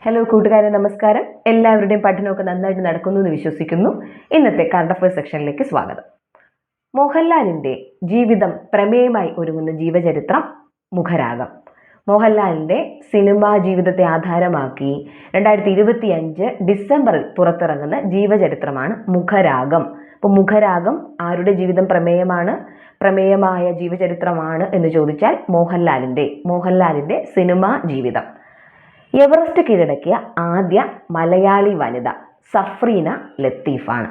Hello കൂട്ടുകാരെ, നമസ്കാരം. എല്ലാവരുടെയും പഠനമൊക്കെ നന്നായിട്ട് നടക്കുന്നു എന്ന് വിശ്വസിക്കുന്നു. ഇന്നത്തെ കറണ്ട് അഫയേഴ്സ് സെക്ഷനിലേക്ക് സ്വാഗതം. മോഹൻലാലിന്റെ ജീവിതം പ്രമേയമായി ഒരുങ്ങുന്ന ജീവചരിത്രം മുഖരാഗം. മോഹൻലാലിന്റെ സിനിമാ ജീവിതത്തെ ആധാരമാക്കി 2025 ഡിസംബറിൽ പുറത്തിറങ്ങുന്ന ജീവചരിത്രമാണ് മുഖരാഗം. അപ്പോൾ മുഖരാഗം ആരുടെ ജീവിതം പ്രമേയമായ ജീവചരിത്രമാണ് എന്ന് ചോദിച്ചാൽ മോഹൻലാലിന്റെ സിനിമാ ജീവിതം. എവറസ്റ്റ് കീഴടക്കിയ ആദ്യ മലയാളി വനിത സഫ്രീന ലത്തീഫാണ്.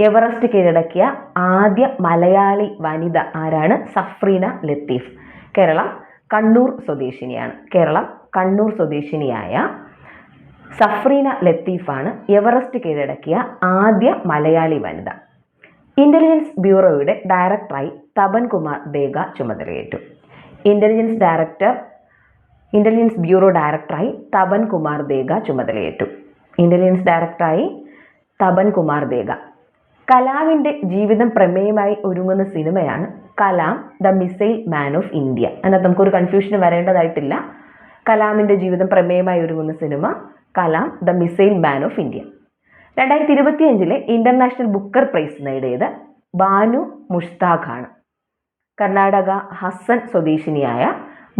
എവറസ്റ്റ് കീഴടക്കിയ ആദ്യ മലയാളി വനിത ആരാണ്? സഫ്രീന ലത്തീഫ്. കേരളം കണ്ണൂർ സ്വദേശിനിയായ സഫ്രീന ലത്തീഫാണ് എവറസ്റ്റ് കീഴടക്കിയ ആദ്യ മലയാളി വനിത. ഇന്റലിജൻസ് ബ്യൂറോയുടെ ഡയറക്ടറായി തപൻ കുമാർ ദേഗ ചുമതലയേറ്റു. ഇന്റലിജൻസ് ബ്യൂറോ ഡയറക്ടറായി തപൻ കുമാർ ദേഗ. കലാമിന്റെ ജീവിതം പ്രമേയമായി ഒരുങ്ങുന്ന സിനിമയാണ് Kalam the missile man of India. അതിനകത്ത് നമുക്കൊരു കൺഫ്യൂഷൻ വരേണ്ടതായിട്ടില്ല. കലാമിന്റെ ജീവിതം പ്രമേയമായി ഒരുങ്ങുന്ന സിനിമ Kalam the missile man of India. 2025 International Booker Prize നേടിയത് ബാനു മുഷ്താഖാണ്. കർണാടക ഹസൻ സ്വദേശിനിയായ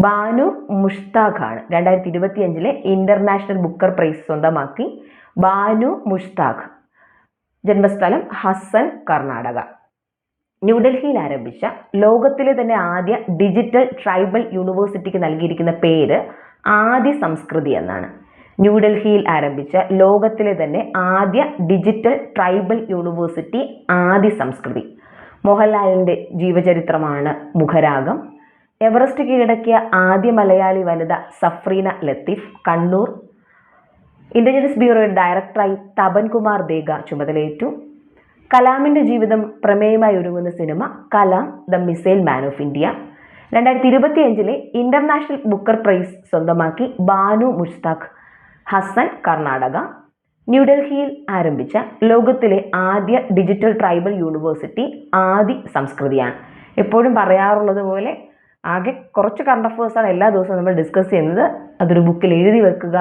ബാനു മുഷ്താഖാണ് 2025 ഇന്റർനാഷണൽ ബുക്കർ പ്രൈസ് സ്വന്തമാക്കി. ബാനു മുഷ്താഖ്, ജന്മസ്ഥലം ഹസൻ, കർണാടക. ന്യൂഡൽഹിയിൽ ആരംഭിച്ച ലോകത്തിലെ തന്നെ ആദ്യ ഡിജിറ്റൽ ട്രൈബൽ യൂണിവേഴ്സിറ്റിക്ക് നൽകിയിരിക്കുന്ന പേര് ആദി സംസ്കൃതി എന്നാണ്. ന്യൂഡൽഹിയിൽ ആരംഭിച്ച ലോകത്തിലെ തന്നെ ആദ്യ digital tribal university Adi Sanskriti. മോഹൻലാലിന്റെ ജീവചരിത്രമാണ് മുഖരാഗം. എവറസ്റ്റ് കീഴടക്കിയ ആദ്യ മലയാളി വനിത സഫ്രീന ലത്തീഫ്, കണ്ണൂർ. ഇന്റലിജൻസ് ബ്യൂറോയുടെ ഡയറക്ടറായി തപൻ കുമാർ ദേഗ ചുമതലയേറ്റു. കലാമിന്റെ ജീവിതം പ്രമേയമായി ഒരുങ്ങുന്ന സിനിമ Kalam the missile man of India. 2025 International Booker Prize സ്വന്തമാക്കി ബാനു മുഷ്താഖ്, ഹസൻ, കർണാടക. ന്യൂഡൽഹിയിൽ ആരംഭിച്ച ലോകത്തിലെ ആദ്യ ഡിജിറ്റൽ ട്രൈബൽ യൂണിവേഴ്സിറ്റി ആദി സംസ്കൃതിയാണ്. എപ്പോഴും പറയാറുള്ളത് പോലെ ആകെ കുറച്ച് കറണ്ട് അഫയേഴ്സാണ് എല്ലാ ദിവസവും നമ്മൾ ഡിസ്കസ് ചെയ്യുന്നത്. അതൊരു ബുക്കിൽ എഴുതി വെക്കുക,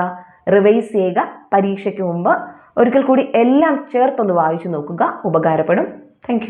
റിവൈസ് ചെയ്യുക. പരീക്ഷയ്ക്ക് മുമ്പ് ഒരിക്കൽ കൂടി എല്ലാം ചേർത്തൊന്ന് വായിച്ചു നോക്കുക, ഉപകാരപ്പെടും. താങ്ക്